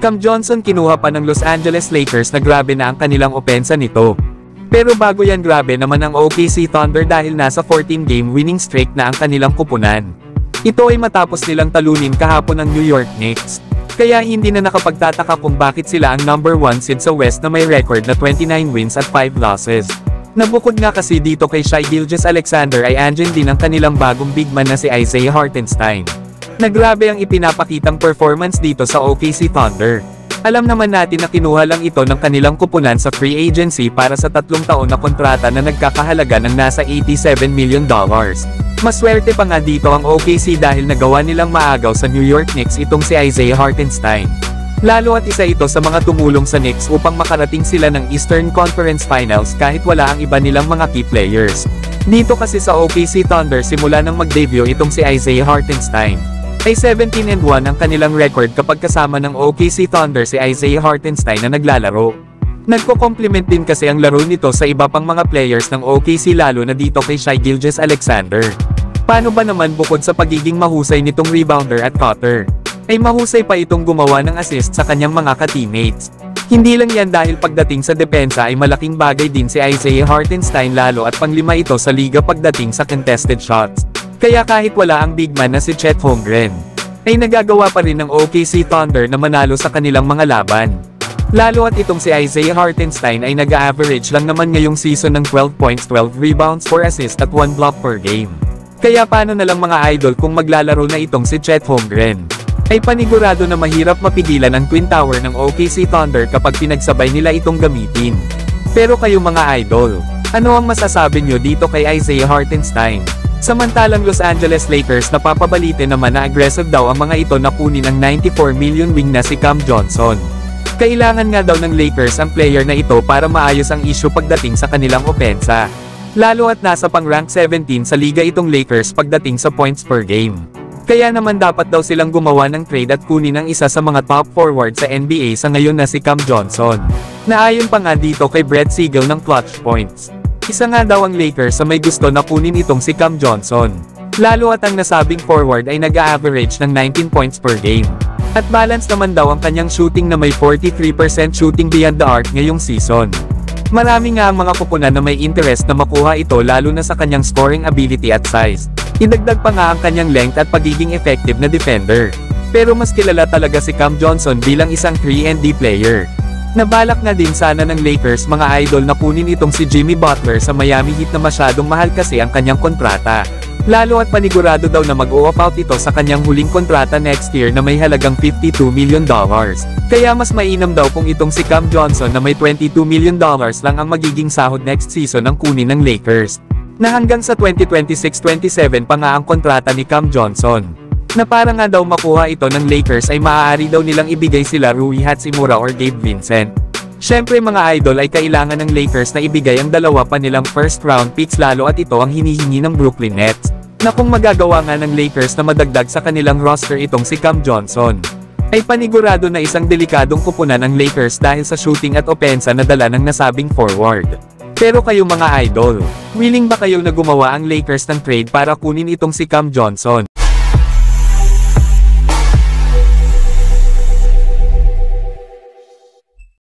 Cam Johnson kinuha pa ng Los Angeles Lakers na grabe na ang kanilang opensa nito. Pero bago yan grabe naman ang OKC Thunder dahil nasa 14-game winning streak na ang kanilang kupunan. Ito ay matapos nilang talunin kahapon ng New York Knicks. Kaya hindi na nakapagtataka kung bakit sila ang number 1 seed sa West na may record na 29 wins at 5 losses. Nabukod nga kasi dito kay Shai Gilgeous-Alexander ay andyan din ang kanilang bagong big man na si Isaiah Hartenstein. Nagrabe ang ipinapakitang performance dito sa OKC Thunder. Alam naman natin na kinuha lang ito ng kanilang kupunan sa free agency para sa 3 taon na kontrata na nagkakahalaga ng nasa $87 million. Maswerte pa nga dito ang OKC dahil nagawa nilang maagaw sa New York Knicks itong si Isaiah Hartenstein. Lalo at isa ito sa mga tumulong sa Knicks upang makarating sila ng Eastern Conference Finals kahit wala ang iba nilang mga key players. Dito kasi sa OKC Thunder simula nang mag-debut itong si Isaiah Hartenstein. Ay 17-1 ang kanilang record kapag kasama ng OKC Thunder si Isaiah Hartenstein na naglalaro. Nagko-complement din kasi ang laro nito sa iba pang mga players ng OKC lalo na dito kay Shai Gilgeous-Alexander. Paano ba naman bukod sa pagiging mahusay nitong rebounder at cutter, ay mahusay pa itong gumawa ng assist sa kanyang mga ka-teammates. Hindi lang yan dahil pagdating sa depensa ay malaking bagay din si Isaiah Hartenstein lalo at panglima ito sa liga pagdating sa contested shots. Kaya kahit wala ang big man na si Chet Holmgren, ay nagagawa pa rin ng OKC Thunder na manalo sa kanilang mga laban. Lalo at itong si Isaiah Hartenstein ay nag-average lang naman ngayong season ng 12 points, 12 rebounds, 4 assists at 1 block per game. Kaya paano na lang mga idol kung maglalaro na itong si Chet Holmgren? Ay panigurado na mahirap mapigilan ang Twin Tower ng OKC Thunder kapag pinagsabay nila itong gamitin. Pero kayo mga idol, ano ang masasabi nyo dito kay Isaiah Hartenstein? Samantalang Los Angeles Lakers napapabalite naman na aggressive daw ang mga ito na kunin ang 94 million wing na si Cam Johnson. Kailangan nga daw ng Lakers ang player na ito para maayos ang issue pagdating sa kanilang opensa. Lalo at nasa pang-rank 17 sa liga itong Lakers pagdating sa points per game. Kaya naman dapat daw silang gumawa ng trade at kunin ang isa sa mga top forward sa NBA sa ngayon na si Cam Johnson. Naayon pa nga dito kay Brett Siegel ng Clutch Points. Isa nga daw ang Lakers sa may gusto na kunin itong si Cam Johnson. Lalo at ang nasabing forward ay nag-a-average ng 19 points per game. At balance naman daw ang kanyang shooting na may 43% shooting beyond the arc ngayong season. Marami nga ang mga kupunan na may interest na makuha ito lalo na sa kanyang scoring ability at size. Idagdag pa nga ang kanyang length at pagiging effective na defender. Pero mas kilala talaga si Cam Johnson bilang isang 3-and-D player. Nabalak nga din sana ng Lakers mga idol na kunin itong si Jimmy Butler sa Miami Heat na masyadong mahal kasi ang kanyang kontrata. Lalo at panigurado daw na mag-o-opt out ito sa kanyang huling kontrata next year na may halagang $52 million. Kaya mas mainam daw kung itong si Cam Johnson na may $22 million lang ang magiging sahod next season ang kunin ng Lakers. Na hanggang sa 2026-27 pa nga ang kontrata ni Cam Johnson. Na para nga daw makuha ito ng Lakers ay maaari daw nilang ibigay sila Rui Hachimura or Gabe Vincent. Syempre mga idol ay kailangan ng Lakers na ibigay ang dalawa pa nilang first round picks lalo at ito ang hinihingi ng Brooklyn Nets. Na kung magagawa nga ng Lakers na madagdag sa kanilang roster itong si Cam Johnson, ay panigurado na isang delikadong kupunan ang Lakers dahil sa shooting at opensa na dala ng nasabing forward. Pero kayo mga idol, willing ba kayo na gumawa ang Lakers ng trade para kunin itong si Cam Johnson?